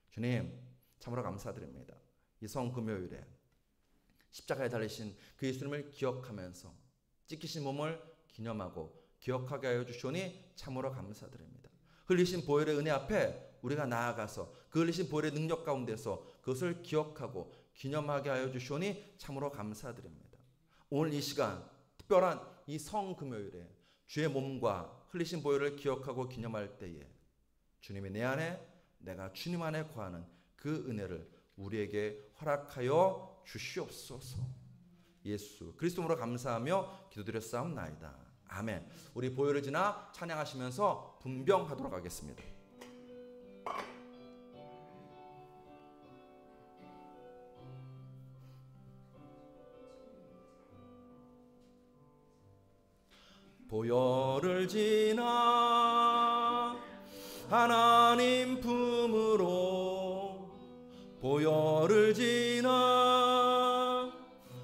주님 참으로 감사드립니다. 이 성금요일에 십자가에 달리신 그 예수님을 기억하면서 찢기신 몸을 기념하고 기억하게 하여 주시오니 참으로 감사드립니다. 흘리신 보혈의 은혜 앞에 우리가 나아가서 그 흘리신 보혈의 능력 가운데서 그것을 기억하고 기념하게 하여 주시오니 참으로 감사드립니다. 오늘 이 시간 특별한 이 성금요일에 주의 몸과 흘리신 보혈을 기억하고 기념할 때에 주님이 내 안에 내가 주님 안에 거하는 그 은혜를 우리에게 허락하여 주시옵소서. 예수 그리스도로 감사하며 기도드렸사옵나이다. 아멘. 우리 보혈을 지나 찬양하시면서 분병하도록 하겠습니다. 보혈을 지나 하나님 품으로 보혈을 지나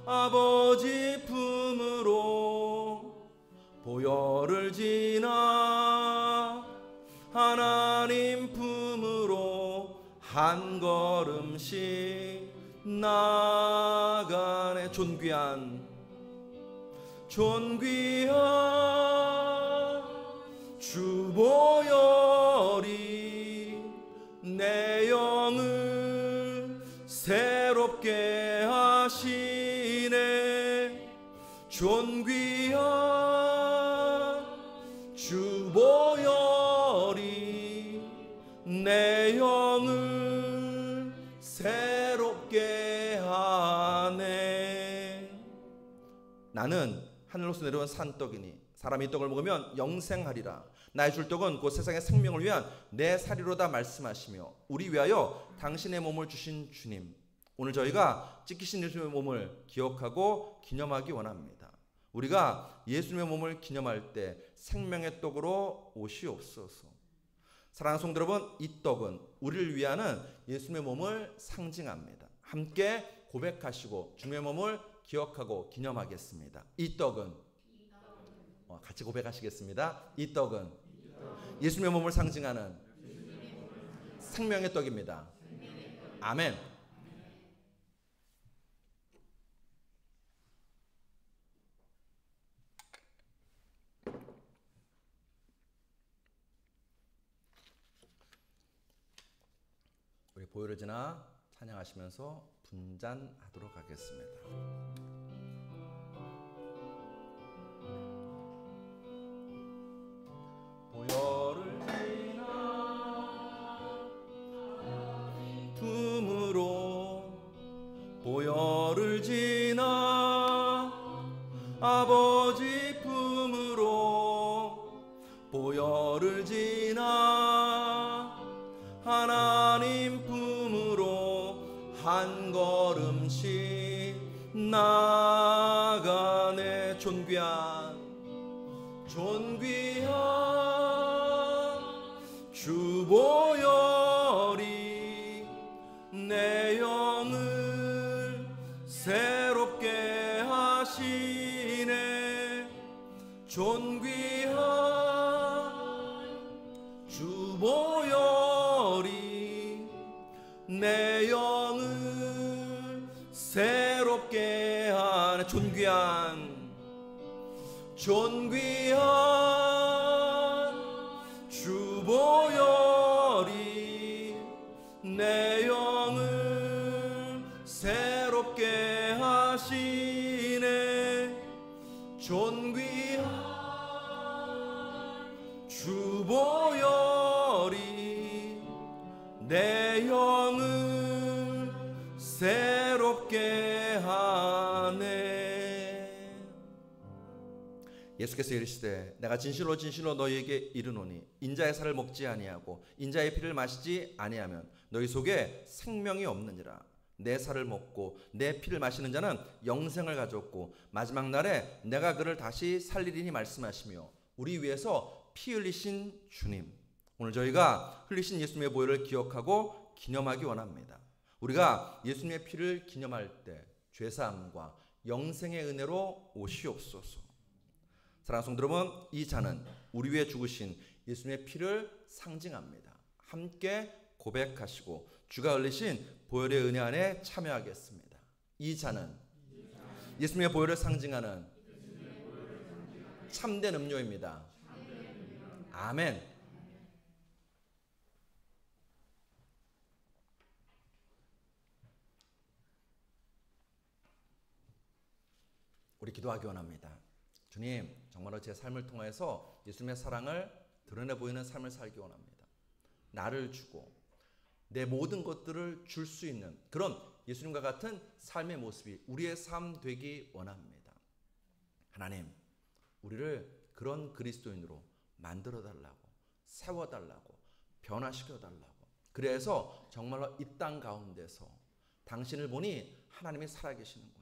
아버지 품으로 보혈을 지나 하나님 품으로 한 걸음씩 나가네. 존귀한 주 보혈이 내 영을 새롭게 하시네. 존귀한 주 보혈이 내 영을 새롭게 하네. 나는 하늘로서 내려온 산떡이니 사람이 이 떡을 먹으면 영생하리라. 나의 줄 떡은 곧 세상의 생명을 위한 내 살이로다 말씀하시며 우리 위하여 당신의 몸을 주신 주님, 오늘 저희가 찢기신 예수님의 몸을 기억하고 기념하기 원합니다. 우리가 예수님의 몸을 기념할 때 생명의 떡으로 오시옵소서. 사랑하는 성도 여러분, 이 떡은 우리를 위하는 예수님의 몸을 상징합니다. 함께 고백하시고 주님의 몸을 기억하고 기념하겠습니다. 이 떡은 같이 고백하시겠습니다. 이 떡은 예수님의 몸을 상징하는 생명의 떡입니다. 아멘. 우리 보혈을 지나 찬양하시면서 분잔하도록 하겠습니다. 보혈을 지나 품으로 보혈을 지나 아버지 품으로 보혈을 지나 하나님 품으로 한 걸음씩 나가네. 존귀한 주 보혈이 내 영을 새롭게 하시네. 존귀한 주 보혈이 내 영을 새롭게 하네. 존귀한 주 보혈이 내 영을 새롭게 하시네. 존귀한 영을 새롭게 하네. 예수께서 이르시되 내가 진실로 진실로 너희에게 이르노니 인자의 살을 먹지 아니하고 인자의 피를 마시지 아니하면 너희 속에 생명이 없느니라. 내 살을 먹고 내 피를 마시는 자는 영생을 가졌고 마지막 날에 내가 그를 다시 살리리니 말씀하시며, 우리 위해서 피 흘리신 주님, 오늘 저희가 흘리신 예수님의 보혈을 기억하고 기념하기 원합니다. 우리가 예수님의 피를 기념할 때 죄사함과 영생의 은혜로 오시옵소서. 사랑하는 성도 여러분, 이 잔은 우리 위해 죽으신 예수님의 피를 상징합니다. 함께 고백하시고 주가 흘리신 보혈의 은혜 안에 참여하겠습니다. 이 잔은 예수님의 보혈을 상징하는 참된 음료입니다. 아멘. 우리 기도하기 원합니다. 주님, 정말로 제 삶을 통해서 예수님의 사랑을 드러내 보이는 삶을 살기 원합니다. 나를 주고 내 모든 것들을 줄 수 있는 그런 예수님과 같은 삶의 모습이 우리의 삶 되기 원합니다. 하나님, 우리를 그런 그리스도인으로 만들어달라고, 세워달라고, 변화시켜달라고. 그래서 정말로 이 땅 가운데서 당신을 보니 하나님이 살아계시는군요.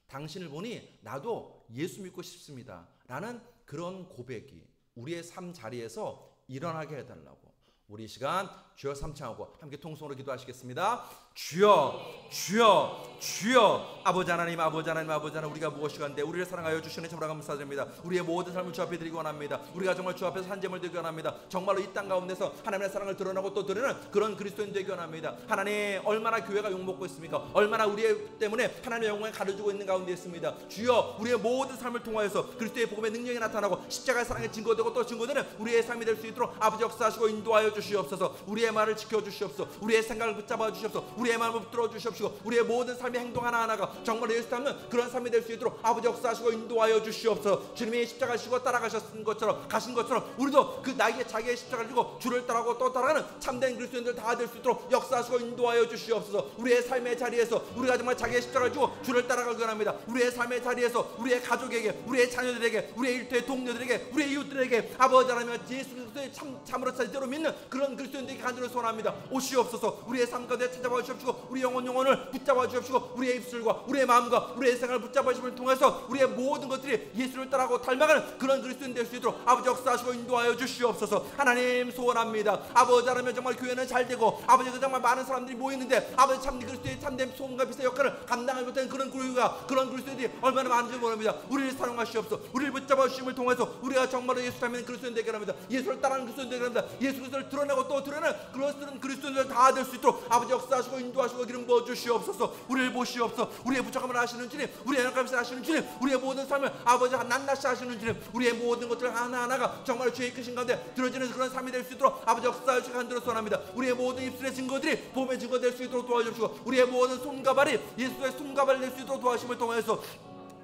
당신을 보니 나도 예수 믿고 싶습니다 라는 그런 고백이 우리의 삶 자리에서 일어나게 해달라고, 우리 시간 주여 삼창하고 함께 통성으로 기도하시겠습니다. 주여, 주여, 주여. 아버지 하나님, 아버지 하나님, 아버지 하나님, 우리가 무엇이간데 우리를 사랑하여 주시는 참으로 감사드립니다. 우리의 모든 삶을 주 앞에 드리기 원합니다. 우리가 정말 주 앞에서 산재물 되기 원합니다. 정말로 이 땅 가운데서 하나님의 사랑을 드러나고 또 드러내는 그런 그리스도인 되기 원합니다. 하나님, 얼마나 교회가 욕먹고 있습니까? 얼마나 우리 때문에 하나님의 영광을 가려주고 있는 가운데 있습니다. 주여, 우리의 모든 삶을 통하여서 그리스도의 복음의 능력이 나타나고 십자가의 사랑의 증거되고 또 증거되는 우리의 삶이 될 수 있도록 아버지 역사하시고 인도하여 주시옵소서. 우리의 말을 지켜주시옵소서. 우리의 생각을 붙잡아 주시옵소서. 우리의 마음을 붙들어 주시옵시고 우리의 모든 삶의 행동 하나하나가 정말 예수 닮는 그런 삶이 될 수 있도록 아버지 역사하시고 인도하여 주시옵소서. 주님이 십자가 지고 따라가신 것처럼 우리도 그 나에게 자기의 십자가를 지고 주를 따라가고 또 따라가는 참된 그리스도인들 다 될 수 있도록 역사하시고 인도하여 주시옵소서. 우리의 삶의 자리에서 우리가 정말 자기의 십자가를 지고 주를 따라가기 원합니다. 우리의 삶의 자리에서 우리의 가족에게, 우리의 자녀들에게, 우리의 일터의 동료들에게, 우리의 이웃들에게 아버지 하나님 예수 그리스도의 참으로 제대로 믿는 그런 그리스도인들에게 간절히 소원합니다. 오시옵소서. 우리의 삶 가운데 찾아와 주옵시고 우리 영혼을 붙잡아 주옵시고 우리의 입술과 우리의 마음과 우리의 생각을 붙잡아 주심을 통해서 우리의 모든 것들이 예수를 따라가고 닮아가는 그런 그리스도인 될 수 있도록 아버지 역사하시고 인도하여 주시옵소서. 하나님, 소원합니다. 아버지 하나님, 정말 교회는 잘 되고 아버지 정말 많은 사람들이 모이는데 아버지 참된 그리스도의 참된 소금과 빛의 역할을 감당하지 못하는 그런 교회가, 그런 그리스도인들이 얼마나 많은지 모릅니다. 우리를 사랑하시옵소서. 우리를 붙잡아 주심을 통해서 우리가 정말로 예수 닮는 그리스도인 되게 합니다. 예수를 따르는 그리스도인 되게 합니다. 예수 그리스도를 드러내고 또 드러내는 그런 그리스도인들 다 될 수 있도록 아버지 역사하시고 인도하시고 기름 부어 주시옵소서. 우리를 보시옵소서. 우리의 부족함을 아시는 주님, 우리의 연약함을 아시는 주님, 우리의 모든 삶을 아버지 낱낱이 아시는 주님, 우리의 모든 것들 하나하나가 정말 주의 크신 가운데 들어지는 그런 삶이 될 수 있도록 아버지 역사하시고 간절히 소원합니다. 우리의 모든 입술의 증거들이 봄의 증거 될 수 있도록 도와주시고 우리의 모든 손과 발이 예수의 손과 발이 될 수 있도록 도와주심을 통해서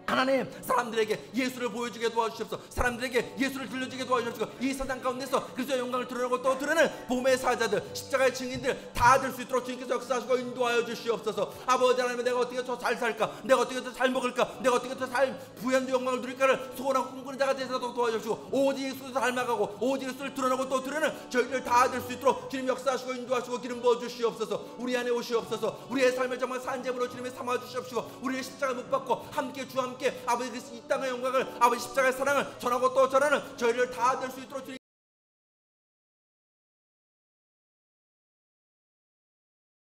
하나님, 사람들에게 예수를 보여주게 도와주시옵소서. 사람들에게 예수를 들려주게 도와주시옵소서. 이 세상 가운데서 그리스도의 영광을 드러내고 또 드러내는 복음의 사자들, 십자가의 증인들 다 될 수 있도록 주님께서 역사하시고 인도하여 주시옵소서. 아버지 하나님, 내가 어떻게 더 잘 살까, 내가 어떻게 더 잘 먹을까, 내가 어떻게 더 잘 부연의 영광을 누릴까를 소원하고 꿈꾸는 자가 되셔서 도와주시고 오직 예수를 닮아가고 오직 예수를 드러내고 또 드러내는 저희들 다 될 수 있도록 주님 역사하시고 인도하시고 기름 부어 주시옵소서. 우리 안에 오시옵소서. 우리의 삶을 정말 산재물로 주님이 삼아 주시옵시고 우리의 십자가 못 받고 함께 주와 함께 아버지 이 땅의 영광을, 아버지 십자가의 사랑을 전하고 또 전하는 저희를 다 될 수 있도록 주님